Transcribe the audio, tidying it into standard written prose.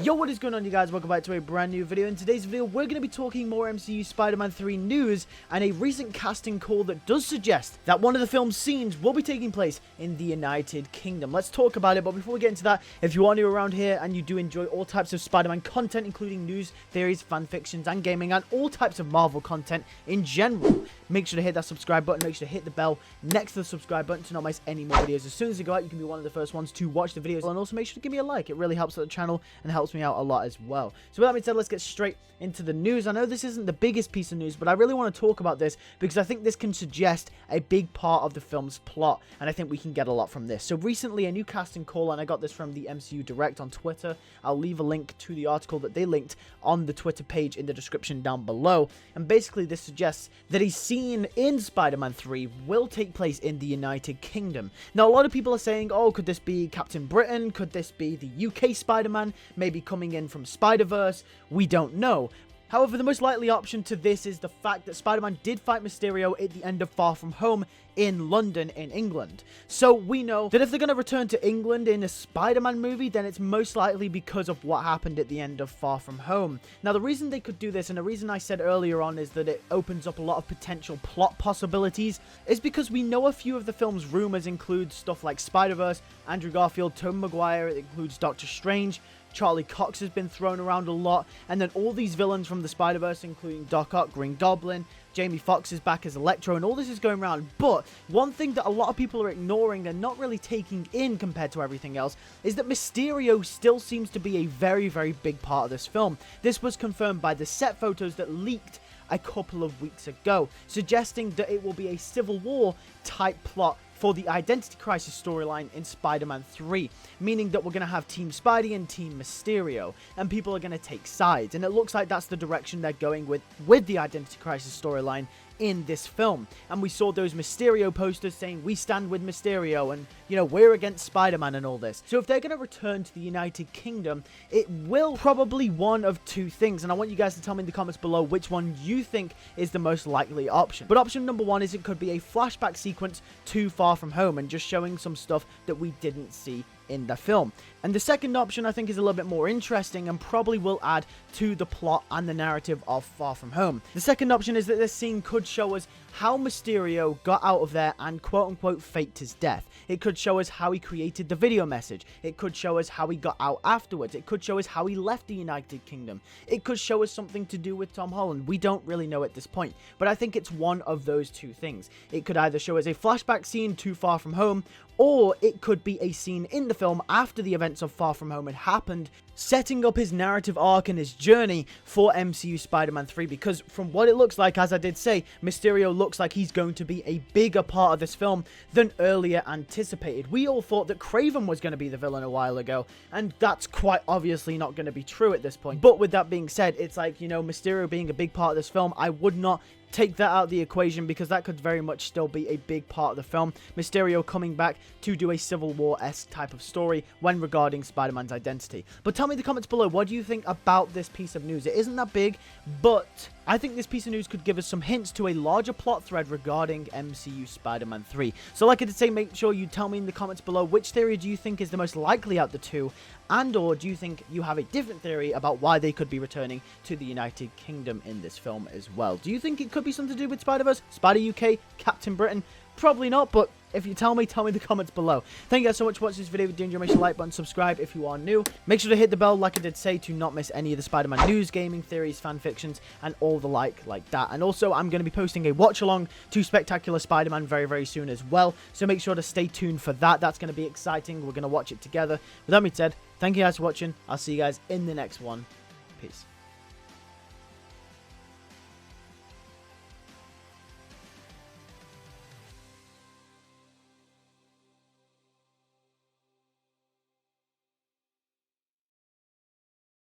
Yo, what is going on, you guys? Welcome back to a brand new video. In today's video, we're going to be talking more MCU Spider-Man 3 news and a recent casting call that does suggest that one of the film's scenes will be taking place in the United Kingdom. Let's talk about it, but before we get into that, if you are new around here and you do enjoy all types of Spider-Man content, including news, theories, fanfictions, and gaming, and all types of Marvel content in general, make sure to hit that subscribe button, make sure to hit the bell next to the subscribe button to not miss any more videos. As soon as they go out, you can be one of the first ones to watch the videos, and also make sure to give me a like. It really helps out the channel and helps me out a lot as well. So with that being said, let's get straight into the news. I know this isn't the biggest piece of news, but I really want to talk about this because I think this can suggest a big part of the film's plot, and I think we can get a lot from this. So recently, a new casting call, and I got this from the MCU Direct on Twitter. I'll leave a link to the article that they linked on the Twitter page in the description down below. And basically, this suggests that a scene in Spider-Man 3 will take place in the United Kingdom. Now, a lot of people are saying, oh, could this be Captain Britain? Could this be the UK Spider-Man? Maybe coming in from Spider-Verse? We don't know. However, the most likely option to this is the fact that Spider-Man did fight Mysterio at the end of Far From Home in London, in England. So we know that if they're going to return to England in a Spider-Man movie, then it's most likely because of what happened at the end of Far From Home. Now, the reason they could do this, and the reason I said earlier on, is that it opens up a lot of potential plot possibilities, is because we know a few of the film's rumors include stuff like Spider-Verse, Andrew Garfield, Tobey Maguire, it includes Doctor Strange, Charlie Cox has been thrown around a lot, and then all these villains from the Spider-Verse, including Doc Ock, Green Goblin, Jamie Foxx is back as Electro, and all this is going around. But one thing that a lot of people are ignoring and not really taking in compared to everything else is that Mysterio still seems to be a very, very big part of this film. This was confirmed by the set photos that leaked a couple of weeks ago, suggesting that it will be a Civil War type plot for the Identity Crisis storyline in Spider-Man 3, meaning that we're going to have Team Spidey and Team Mysterio, and people are going to take sides, and it looks like that's the direction they're going with the Identity Crisis storyline in this film. And we saw those Mysterio posters saying, we stand with Mysterio, and, you know, we're against Spider-Man and all this. So if they're going to return to the United Kingdom, it will probably one of two things, and I want you guys to tell me in the comments below which one you think is the most likely option. But option number one is it could be a flashback sequence to Far From Home and just showing some stuff that we didn't see in the film. And the second option I think is a little bit more interesting and probably will add to the plot and the narrative of Far From Home. The second option is that this scene could show us how Mysterio got out of there and quote-unquote faked his death. It could show us how he created the video message. It could show us how he got out afterwards. It could show us how he left the United Kingdom. It could show us something to do with Tom Holland. We don't really know at this point, but I think it's one of those two things. It could either show us a flashback scene to Far From Home, or it could be a scene in the film after the events of Far From Home had happened, setting up his narrative arc and his journey for MCU Spider-Man 3, because from what it looks like, as I did say, Mysterio looks like he's going to be a bigger part of this film than earlier anticipated. We all thought that Kraven was going to be the villain a while ago, and that's quite obviously not going to be true at this point. But with that being said, it's like, you know, Mysterio being a big part of this film, I would not take that out of the equation because that could very much still be a big part of the film. Mysterio coming back to do a Civil War-esque type of story when regarding Spider-Man's identity. But tell me in the comments below, what do you think about this piece of news? It isn't that big, but I think this piece of news could give us some hints to a larger plot thread regarding MCU Spider-Man 3. So like I did say, make sure you tell me in the comments below which theory do you think is the most likely out of the two, and or do you think you have a different theory about why they could be returning to the United Kingdom in this film as well? Do you think it could be something to do with Spider-Verse, Spider-UK, Captain Britain? Probably not, but if you tell me in the comments below. Thank you guys so much for watching this video. If you did enjoy, make sure to like button, subscribe if you are new. Make sure to hit the bell, like I did say, to not miss any of the Spider-Man news, gaming, theories, fanfictions, and all the like that. And also, I'm going to be posting a watch-along to Spectacular Spider-Man very, very soon as well. So make sure to stay tuned for that. That's going to be exciting. We're going to watch it together. With that being said, thank you guys for watching. I'll see you guys in the next one. Peace.